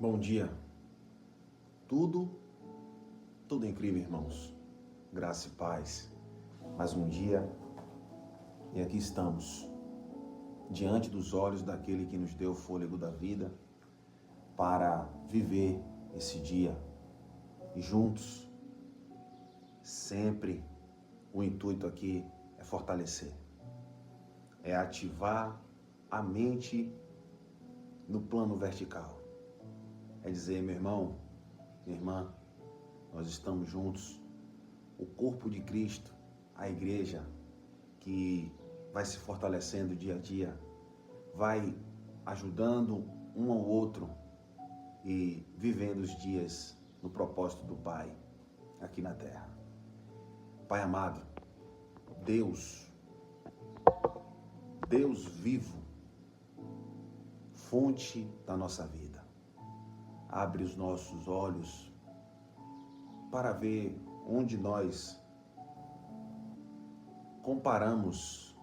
Bom dia. Tudo incrível, irmãos. Graça e paz. Mais um dia e aqui estamos, diante dos olhos daquele que nos deu o fôlego da vida para viver esse dia. E juntos, sempre o intuito aqui é fortalecer, é ativar a mente no plano vertical. É dizer, meu irmão, minha irmã, nós estamos juntos, o corpo de Cristo, a igreja, que vai se fortalecendo dia a dia, vai ajudando um ao outro e vivendo os dias no propósito do Pai, aqui na terra. Pai amado, Deus vivo, fonte da nossa vida. Abre os nossos olhos para ver onde nós comparamos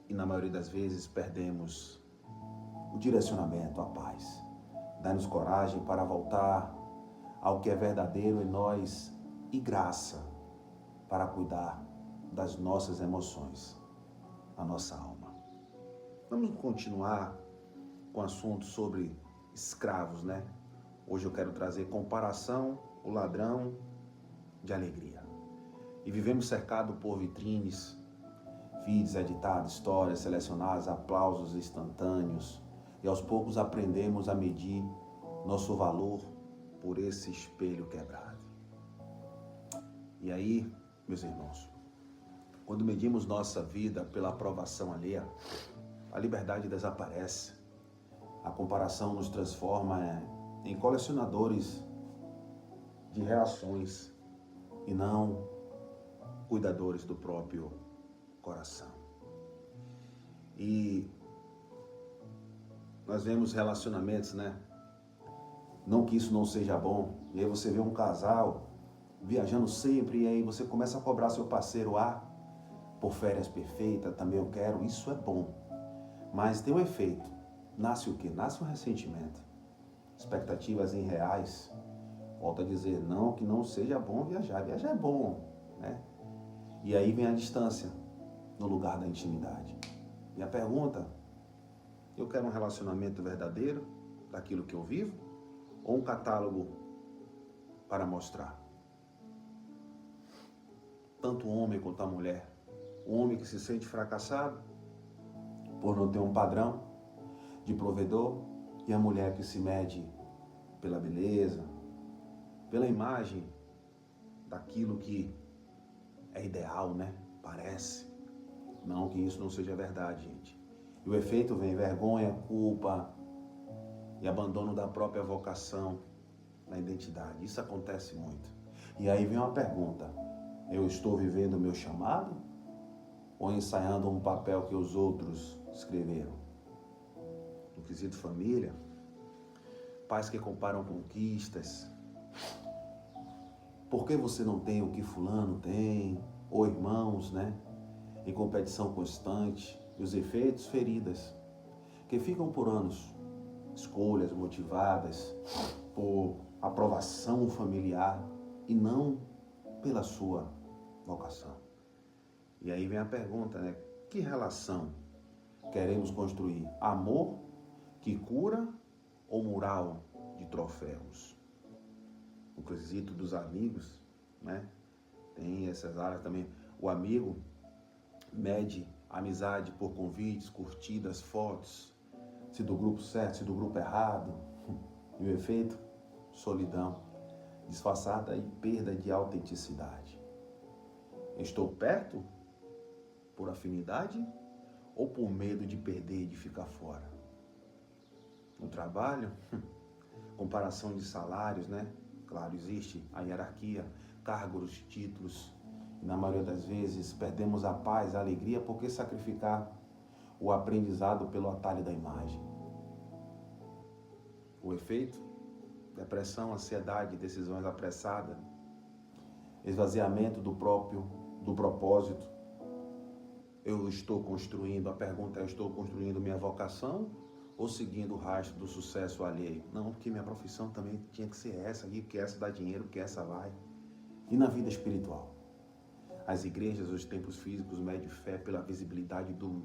e na maioria das vezes perdemos o direcionamento, a paz. Dá-nos coragem para voltar ao que é verdadeiro em nós e graça para cuidar das nossas emoções, a nossa alma. Vamos continuar com o assunto sobre escravos, né? Hoje eu quero trazer comparação, o ladrão de alegria. E vivemos cercados por vitrines, vídeos editados, histórias selecionadas, aplausos instantâneos. E aos poucos aprendemos a medir nosso valor por esse espelho quebrado. E aí, meus irmãos, quando medimos nossa vida pela aprovação alheia, a liberdade desaparece. A comparação nos transforma em colecionadores de reações e não cuidadores do próprio coração. E nós vemos relacionamentos, né? Não que isso não seja bom. E aí você vê um casal viajando sempre e aí você começa a cobrar seu parceiro, por férias perfeitas, também eu quero. Isso é bom. Mas tem um efeito. Nasce o quê? Nasce um ressentimento. Expectativas irreais. Volto a dizer, não que não seja bom viajar. Viajar é bom, né? E aí vem a distância no lugar da intimidade. E a pergunta, eu quero um relacionamento verdadeiro daquilo que eu vivo ou um catálogo para mostrar? Tanto o homem quanto a mulher. O homem que se sente fracassado por não ter um padrão de provedor e a mulher que se mede pela beleza, pela imagem daquilo que é ideal, né? Parece. Não que isso não seja verdade, gente. E o efeito vem vergonha, culpa e abandono da própria vocação, da identidade. Isso acontece muito. E aí vem uma pergunta. Eu estou vivendo o meu chamado ou ensaiando um papel que os outros escreveram? No quesito família, pais que comparam conquistas. Por que você não tem o que fulano tem? Ou irmãos, né? Em competição constante. E os efeitos, feridas, que ficam por anos. Escolhas motivadas por aprovação familiar e não pela sua vocação. E aí vem a pergunta, né? Que relação queremos construir? Amor que cura ou moral de troféus? O quesito dos amigos, né? Tem essas áreas também. O amigo mede a amizade por convites, curtidas, fotos, se do grupo certo, se do grupo errado. E o efeito? Solidão, disfarçada e perda de autenticidade. Estou perto por afinidade ou por medo de perder e de ficar fora? No trabalho, comparação de salários, né? Claro, existe a hierarquia, cargos, títulos. E na maioria das vezes perdemos a paz, a alegria, porque sacrificar o aprendizado pelo atalho da imagem. O efeito? Depressão, ansiedade, decisões apressadas, esvaziamento do propósito. Eu estou construindo, a pergunta é, eu estou construindo minha vocação ou seguindo o rastro do sucesso alheio. Não, porque minha profissão também tinha que ser essa aqui, porque essa dá dinheiro, porque essa vai. E na vida espiritual? As igrejas, os templos físicos medem fé pela visibilidade do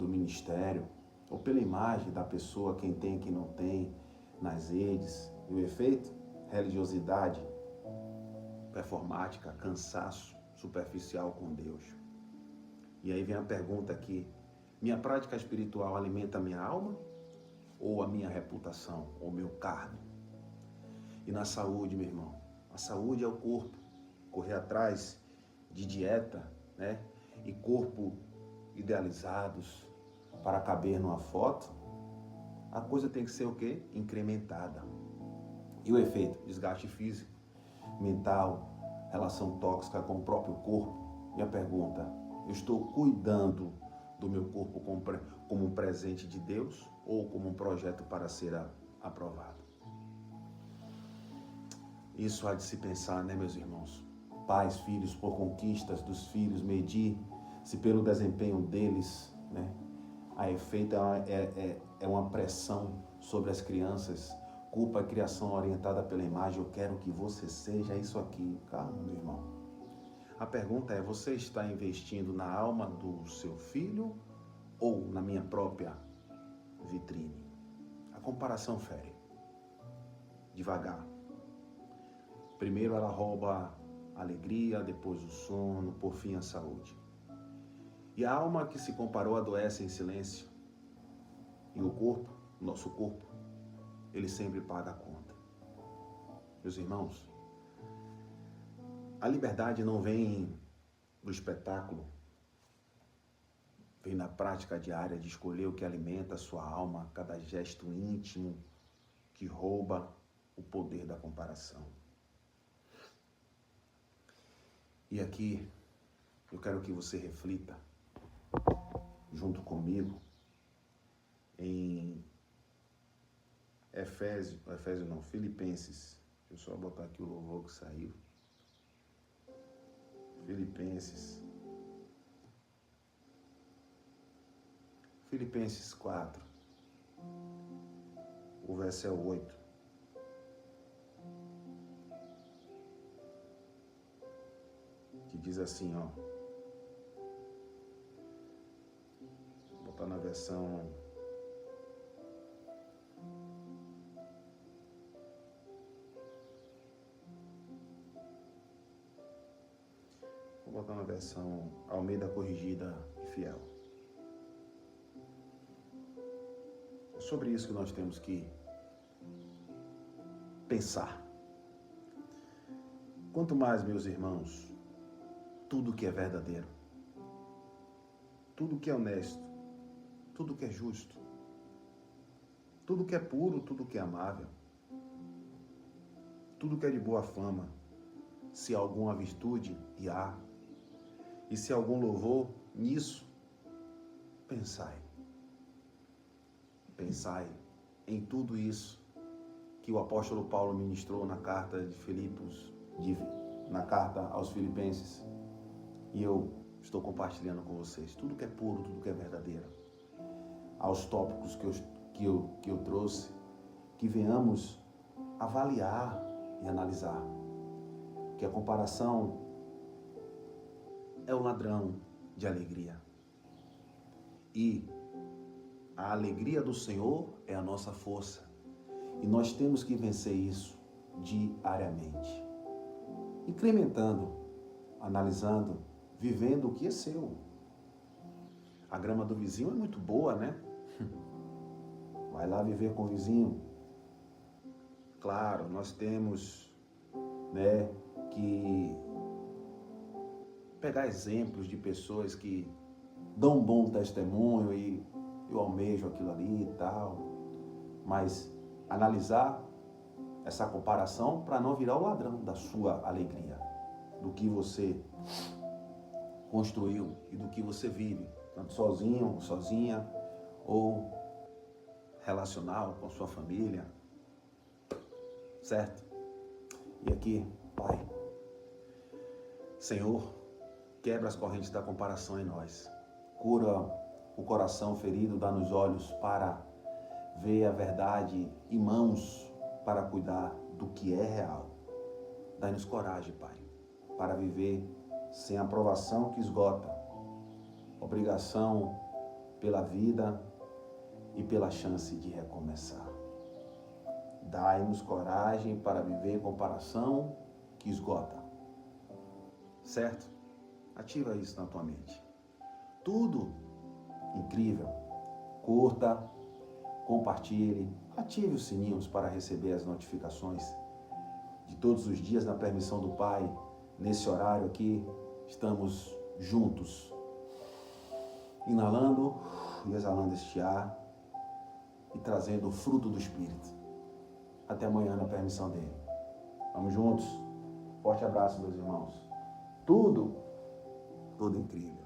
ministério, ou pela imagem da pessoa, quem tem, quem não tem, nas redes. E o efeito? Religiosidade, performática, cansaço superficial com Deus. E aí vem a pergunta aqui: minha prática espiritual alimenta a minha alma ou a minha reputação, ou meu cargo? E na saúde, meu irmão, a saúde é o corpo. Correr atrás de dieta, né? E corpo idealizados para caber numa foto, a coisa tem que ser o quê? Incrementada. E o efeito? Desgaste físico, mental, relação tóxica com o próprio corpo. E a pergunta: eu estou cuidando do meu corpo como um presente de Deus ou como um projeto para ser aprovado? Isso há de se pensar, né, meus irmãos? Pais, filhos, por conquistas dos filhos, medir se pelo desempenho deles, né? A efeito é uma pressão sobre as crianças. Culpa a criação orientada pela imagem. Eu quero que você seja isso aqui. Calma, meu irmão. A pergunta é: você está investindo na alma do seu filho ou na minha própria vitrine? A comparação fere. Devagar. Primeiro ela rouba a alegria, depois o sono, por fim a saúde. E a alma que se comparou adoece em silêncio. E o corpo, nosso corpo, ele sempre paga a conta. Meus irmãos, a liberdade não vem do espetáculo, vem na prática diária de escolher o que alimenta a sua alma, cada gesto íntimo que rouba o poder da comparação. E aqui eu quero que você reflita junto comigo em Filipenses. Deixa eu só botar aqui o louvor que saiu. Filipenses 4, o verso é 8. Que diz assim, ó. Vou botar na versão... Vou botar na versão Almeida Corrigida e Fiel. É sobre isso que nós temos que pensar. Quanto mais, meus irmãos, tudo que é verdadeiro, tudo que é honesto, tudo que é justo, tudo que é puro, tudo que é amável, tudo que é de boa fama, se há alguma virtude, e há, e se há algum louvor, nisso, pensai em tudo isso que o apóstolo Paulo ministrou na carta de Filipos, na carta aos Filipenses. E eu estou compartilhando com vocês tudo que é puro, tudo que é verdadeiro. Aos tópicos que eu trouxe, que venhamos avaliar e analisar. Que a comparação é o ladrão de alegria. E a alegria do Senhor é a nossa força. E nós temos que vencer isso diariamente. Incrementando, analisando, vivendo o que é seu. A grama do vizinho é muito boa, né? Vai lá viver com o vizinho. Claro, nós temos, né, que pegar exemplos de pessoas que dão um bom testemunho e eu almejo aquilo ali e tal. Mas analisar essa comparação para não virar o ladrão da sua alegria, do que você construiu e do que você vive, tanto sozinho ou sozinha, ou relacional com a sua família, certo? E aqui, Pai, Senhor, quebra as correntes da comparação em nós, cura o coração ferido, dá-nos olhos para ver a verdade em mãos para cuidar do que é real. Dai-nos coragem, Pai, para viver sem aprovação que esgota, obrigação pela vida e pela chance de recomeçar. Dai-nos coragem para viver comparação que esgota. Certo? Ativa isso na tua mente. Tudo incrível. Curta, compartilhe, ative os sininhos para receber as notificações de todos os dias na permissão do Pai. Nesse horário aqui, estamos juntos, inalando e exalando este ar e trazendo o fruto do Espírito. Até amanhã na permissão dele. Vamos juntos. Forte abraço, meus irmãos. Tudo incrível.